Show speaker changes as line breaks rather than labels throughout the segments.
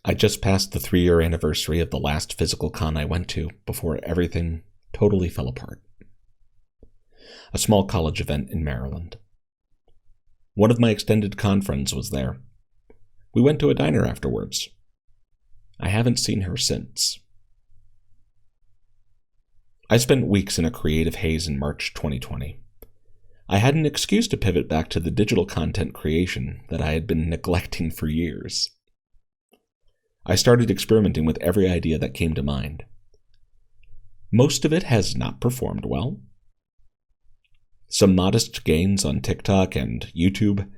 I just passed the 3-year anniversary of the last physical con I went to before everything totally fell apart. A small college event in Maryland. One of my extended con friends was there. We went to a diner afterwards. I haven't seen her since. I spent weeks in a creative haze in March 2020. I had an excuse to pivot back to the digital content creation that I had been neglecting for years. I started experimenting with every idea that came to mind. Most of it has not performed well. Some modest gains on TikTok and YouTube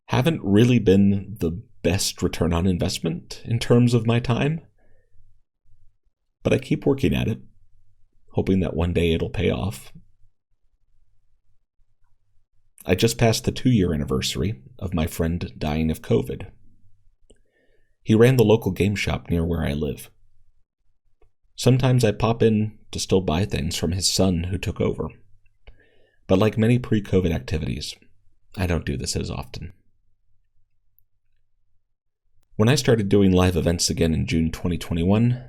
haven't really been the best return on investment in terms of my time. But I keep working at it, hoping that one day it'll pay off. I just passed the 2-year anniversary of my friend dying of COVID. He ran the local game shop near where I live. Sometimes I pop in to still buy things from his son who took over. But like many pre-COVID activities, I don't do this as often. When I started doing live events again in June 2021,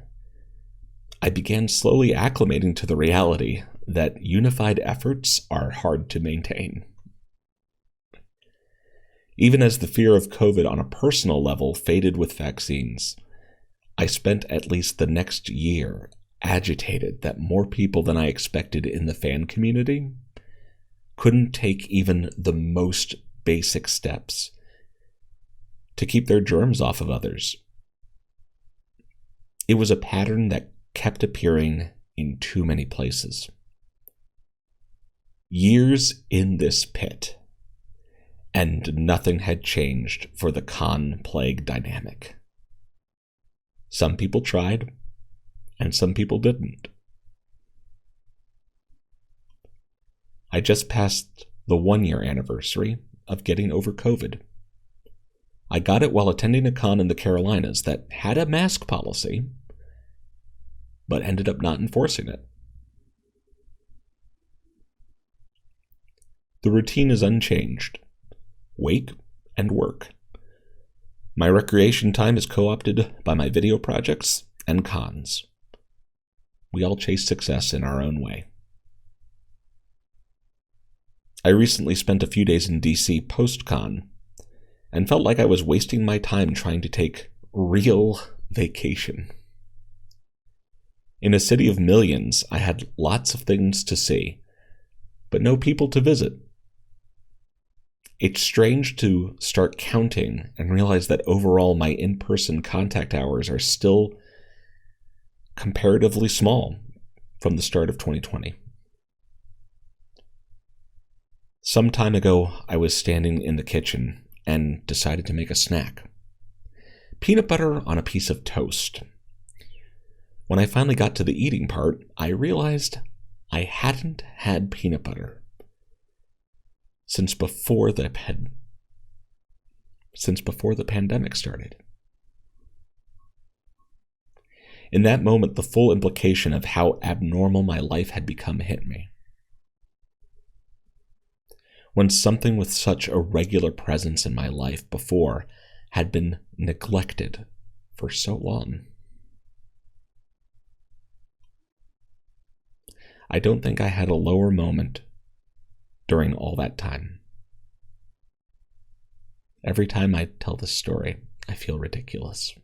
I began slowly acclimating to the reality that unified efforts are hard to maintain. Even as the fear of COVID on a personal level faded with vaccines, I spent at least the next year agitated that more people than I expected in the fan community couldn't take even the most basic steps to keep their germs off of others. It was a pattern that kept appearing in too many places. Years in this pit, and nothing had changed for the con-plague dynamic. Some people tried, and some people didn't. I just passed the 1-year anniversary of getting over COVID. I got it while attending a con in the Carolinas that had a mask policy, but ended up not enforcing it. The routine is unchanged. Wake and work. My recreation time is co-opted by my video projects and cons. We all chase success in our own way. I recently spent a few days in DC post-con and felt like I was wasting my time trying to take real vacation. In a city of millions, I had lots of things to see, but no people to visit. It's strange to start counting and realize that overall my in-person contact hours are still comparatively small from the start of 2020. Some time ago, I was standing in the kitchen and decided to make a snack. Peanut butter on a piece of toast. When I finally got to the eating part, I realized I hadn't had peanut butter since before the pandemic started. In that moment, the full implication of how abnormal my life had become hit me. When something with such a regular presence in my life before had been neglected for so long. I don't think I had a lower moment during all that time. Every time I tell this story, I feel ridiculous.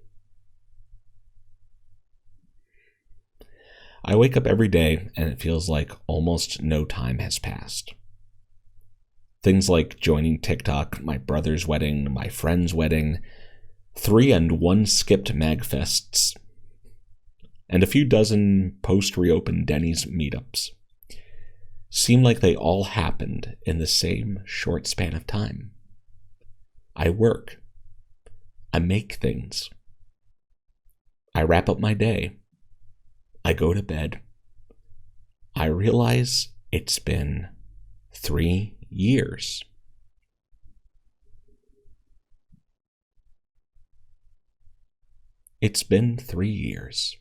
I wake up every day and it feels like almost no time has passed. Things like joining TikTok, my brother's wedding, my friend's wedding, 3 and 1 skipped MagFests, and a few dozen post-reopen Denny's meetups seem like they all happened in the same short span of time. I work. I make things. I wrap up my day. I go to bed. I realize it's been 3 years. It's been 3 years.